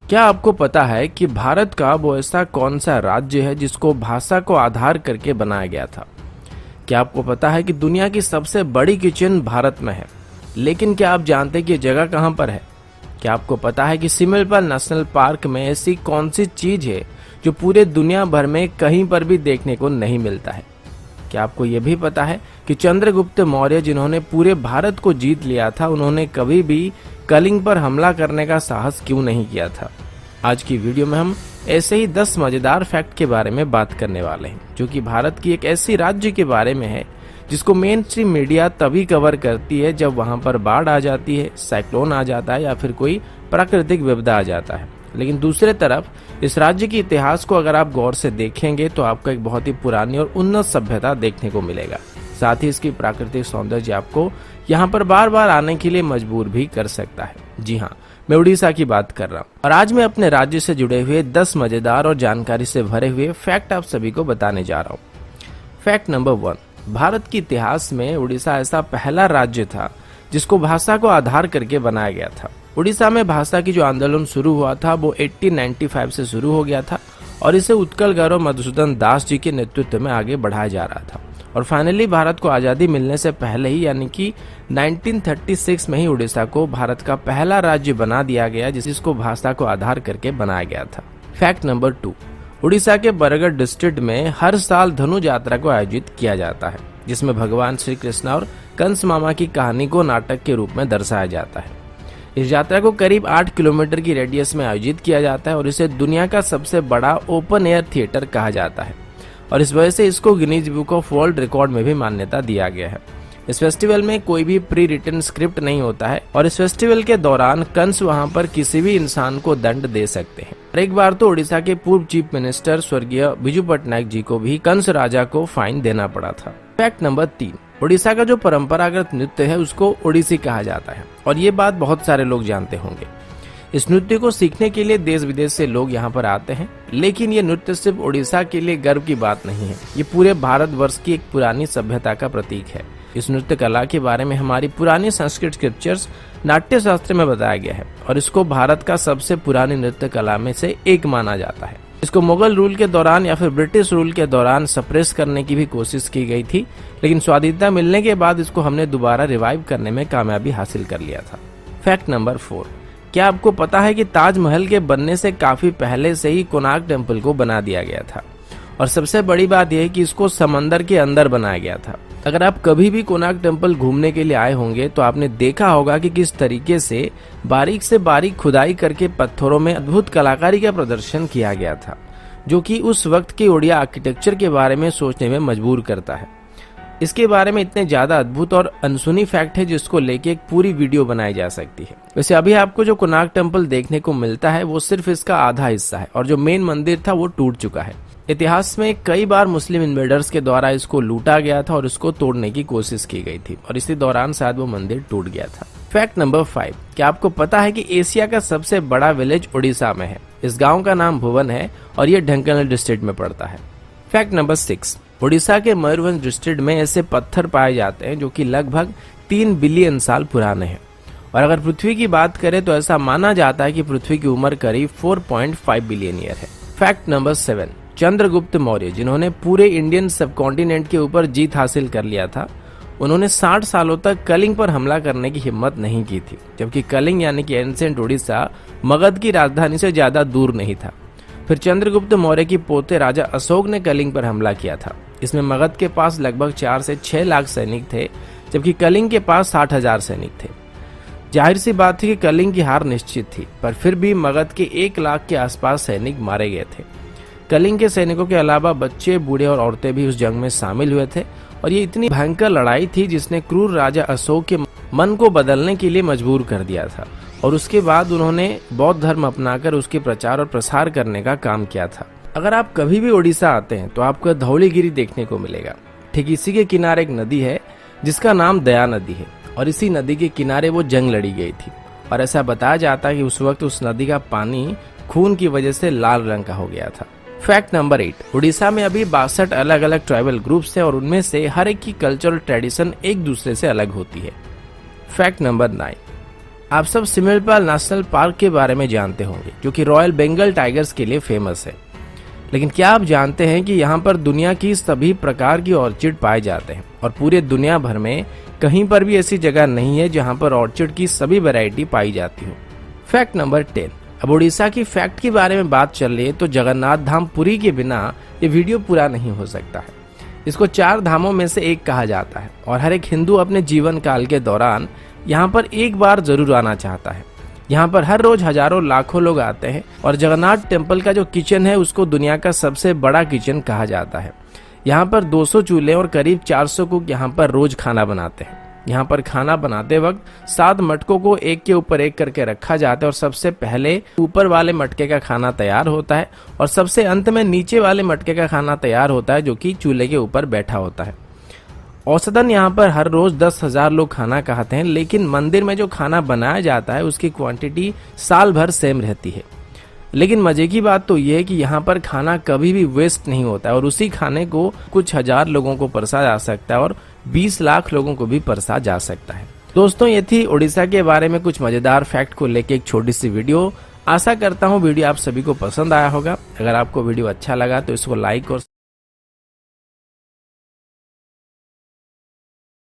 क्या आपको पता है कि भारत का वो ऐसा कौन सा राज्य है जिसको भाषा को आधार करके बनाया गया था? क्या आपको पता है कि दुनिया की सबसे बड़ी किचन भारत में है? लेकिन क्या आप जानते हैं कि ये जगह कहाँ पर है? क्या आपको पता है कि सिमलपाल नेशनल पार्क में ऐसी कौन सी चीज है जो पूरे दुनिया भर में कहीं पर भी देखने को नहीं मिलता है? क्या आपको ये भी पता है कि चंद्रगुप्त मौर्य जिन्होंने पूरे भारत को जीत लिया था, उन्होंने कभी भी कलिंग पर हमला करने का साहस क्यों नहीं किया था? आज की वीडियो में हम ऐसे ही 10 मजेदार फैक्ट के बारे में बात करने वाले हैं, जो कि भारत की एक ऐसी राज्य के बारे में है जिसको मेन स्ट्रीम मीडिया तभी कवर करती है जब वहां पर बाढ़ आ जाती है, साइक्लोन आ जाता है या फिर कोई प्राकृतिक विपदा आ जाता है। लेकिन दूसरे तरफ इस राज्य के इतिहास को अगर आप गौर से देखेंगे तो आपको एक बहुत ही पुरानी और उन्नत सभ्यता देखने को मिलेगा। साथ ही इसकी प्राकृतिक सौंदर्य आपको यहाँ पर बार बार आने के लिए मजबूर भी कर सकता है। जी हाँ, मैं उड़ीसा की बात कर रहा हूँ और आज मैं अपने राज्य से जुड़े हुए 10 मजेदार और जानकारी से भरे हुए फैक्ट आप सभी को बताने जा रहा हूँ। फैक्ट नंबर 1, भारत के इतिहास में उड़ीसा ऐसा पहला राज्य था जिसको भाषा को आधार करके बनाया गया था। उड़ीसा में भाषा की जो आंदोलन शुरू हुआ था वो 1895 से शुरू हो गया था और इसे उत्कल गौरव मधुसूदन दास जी के नेतृत्व में आगे बढ़ाया जा रहा था। और फाइनली भारत को आज़ादी मिलने से पहले ही यानी कि 1936 में ही उड़ीसा को भारत का पहला राज्य बना दिया गया जिसको भाषा को आधार करके बनाया गया था। फैक्ट नंबर 2, उड़ीसा के बरगढ़ डिस्ट्रिक्ट में हर साल धनु यात्रा को आयोजित किया जाता है, जिसमें भगवान श्री कृष्ण और कंस मामा की कहानी को नाटक के रूप में दर्शाया जाता है। इस यात्रा को करीब 8 किलोमीटर की रेडियस में आयोजित किया जाता है और इसे दुनिया का सबसे बड़ा ओपन एयर थिएटर कहा जाता है और इस वजह से इसको Guinness book of world record में भी मान्यता दिया गया है। इस फेस्टिवल में कोई भी प्री रिटन स्क्रिप्ट नहीं होता है और इस फेस्टिवल के दौरान कंस वहां पर किसी भी इंसान को दंड दे सकते हैं। और एक बार तो उड़ीसा के पूर्व चीफ मिनिस्टर स्वर्गीय बिजू पटनायक जी को भी कंस राजा को फाइन देना पड़ा था। फैक्ट नंबर 3, उड़ीसा का जो परंपरागत नृत्य है उसको ओडिसी कहा जाता है और ये बात बहुत सारे लोग जानते होंगे। इस नृत्य को सीखने के लिए देश विदेश से लोग यहाँ पर आते हैं, लेकिन ये नृत्य सिर्फ उड़ीसा के लिए गर्व की बात नहीं है, ये पूरे भारतवर्ष की एक पुरानी सभ्यता का प्रतीक है। इस नृत्य कला के बारे में हमारी पुरानी संस्कृत स्क्रिप्चर्स नाट्य शास्त्र में बताया गया है और इसको भारत का सबसे पुरानी नृत्य कला में से एक माना जाता है। इसको मुगल रूल के दौरान या फिर ब्रिटिश रूल के दौरान सप्रेस करने की भी कोशिश की गई थी, लेकिन स्वाधीनता मिलने के बाद इसको हमने दोबारा रिवाइव करने में कामयाबी हासिल कर लिया था। फैक्ट नंबर 4, क्या आपको पता है कि ताजमहल के बनने से काफी पहले से ही कोणार्क टेम्पल को बना दिया गया था और सबसे बड़ी बात यह है कि इसको समंदर के अंदर बनाया गया था। अगर आप कभी भी कोणार्क टेम्पल घूमने के लिए आए होंगे तो आपने देखा होगा कि किस तरीके से बारीक खुदाई करके पत्थरों में अद्भुत कलाकारी का प्रदर्शन किया गया था, जो कि उस वक्त के ओडिया आर्किटेक्चर के बारे में सोचने में मजबूर करता है। इसके बारे में इतने ज्यादा अद्भुत और अनसुनी फैक्ट है जिसको लेके एक पूरी वीडियो बनाई जा सकती है। वैसे अभी आपको जो कोणार्क टेम्पल देखने को मिलता है वो सिर्फ इसका आधा हिस्सा है और जो मेन मंदिर था वो टूट चुका है। इतिहास में कई बार मुस्लिम इन्वेडर्स के द्वारा इसको लूटा गया था और इसको तोड़ने की कोशिश की गई थी और इसी दौरान शायद वो मंदिर टूट गया था। फैक्ट नंबर 5, क्या आपको पता है कि एशिया का सबसे बड़ा विलेज उड़ीसा में है? इस गाँव का नाम भुवन है और ये ढेंकानाल डिस्ट्रिक्ट में पड़ता है। फैक्ट नंबर 6, उड़ीसा के मयूरभंज डिस्ट्रिक्ट में ऐसे पत्थर पाए जाते हैं जो कि लगभग 3 बिलियन साल पुराने हैं और अगर पृथ्वी की बात करें तो ऐसा माना जाता है कि पृथ्वी की उम्र करीब 4.5 बिलियन ईयर है। फैक्ट नंबर 7, चंद्रगुप्त मौर्य जिन्होंने पूरे इंडियन सबकॉन्टिनेंट के ऊपर जीत हासिल कर लिया था, उन्होंने 60 सालों तक कलिंग पर हमला करने की हिम्मत नहीं की थी, जबकि कलिंग यानी कि एंसेंट उड़ीसा मगध की राजधानी से ज्यादा दूर नहीं था। फिर चंद्रगुप्त मौर्य की पोते राजा अशोक ने कलिंग पर हमला किया था। इसमें मगध के पास लगभग 4 से 6 लाख सैनिक थे, जबकि कलिंग के पास 60,000 सैनिक थे। जाहिर सी बात थी कि कलिंग की हार निश्चित थी, पर फिर भी मगध के 1 लाख के आसपास सैनिक मारे गए थे। कलिंग के सैनिकों के अलावा बच्चे, बूढ़े और औरतें भी उस जंग में शामिल हुए थे और ये इतनी भयंकर लड़ाई थी जिसने क्रूर राजा अशोक के मन को बदलने के लिए मजबूर कर दिया था और उसके बाद उन्होंने बौद्ध धर्म अपनाकर उसके प्रचार और प्रसार करने का काम किया था। अगर आप कभी भी उड़ीसा आते हैं तो आपको धौलीगिरी देखने को मिलेगा। ठीक इसी के किनारे एक नदी है जिसका नाम दया नदी है और इसी नदी के किनारे वो जंग लड़ी गई थी और ऐसा बताया जाता है कि उस वक्त उस नदी का पानी खून की वजह से लाल रंग का हो गया था। फैक्ट नंबर 8, उड़ीसा में अभी 62 अलग अलग ट्राइबल ग्रुप्स हैं और उनमें से हर एक की कल्चरल ट्रेडिशन एक दूसरे से अलग होती है। फैक्ट नंबर 9, आप सब सिमलपाल नेशनल पार्क के बारे में जानते होंगे, जो कि रॉयल बंगाल टाइगर्स के लिए फेमस है। लेकिन क्या आप जानते हैं कि यहाँ पर दुनिया की सभी प्रकार की ऑर्चिड पाए जाते हैं और पूरे दुनिया भर में कहीं पर भी ऐसी जगह नहीं है जहाँ पर ऑर्चिड की सभी वैरायटी पाई जाती हो। Fact number 10। अब उड़ीसा की फैक्ट के बारे में बात चल रही है तो जगन्नाथ धाम पुरी के बिना ये वीडियो पूरा नहीं हो सकता है। इसको 4 धामों में से एक कहा जाता है और हर एक हिंदू अपने जीवन काल के दौरान यहाँ पर एक बार जरूर आना चाहता है। यहाँ पर हर रोज हजारों लाखों लोग आते हैं और जगन्नाथ टेम्पल का जो किचन है उसको दुनिया का सबसे बड़ा किचन कहा जाता है। यहाँ पर 200 चूल्हे और करीब 400 कुक यहाँ पर रोज खाना बनाते हैं। यहाँ पर खाना बनाते वक्त 7 मटकों को एक के ऊपर एक करके रखा जाता है और सबसे पहले ऊपर वाले मटके का खाना तैयार होता है और सबसे अंत में नीचे वाले मटके का खाना तैयार होता है, जो कि चूल्हे के ऊपर बैठा होता है। औसतन यहाँ पर हर रोज 10,000 लोग खाना खाते हैं, लेकिन मंदिर में जो खाना बनाया जाता है उसकी क्वांटिटी साल भर सेम रहती है। लेकिन मजे की बात तो ये है कि यहाँ पर खाना कभी भी वेस्ट नहीं होता है और उसी खाने को कुछ हजार लोगों को परसा जा सकता है और 20 लाख लोगों को भी परसा जा सकता है। दोस्तों, ये थी उड़ीसा के बारे में कुछ मजेदार फैक्ट को लेके एक छोटी सी वीडियो। आशा करता हूँ वीडियो आप सभी को पसंद आया होगा। अगर आपको वीडियो अच्छा लगा तो इसको लाइक और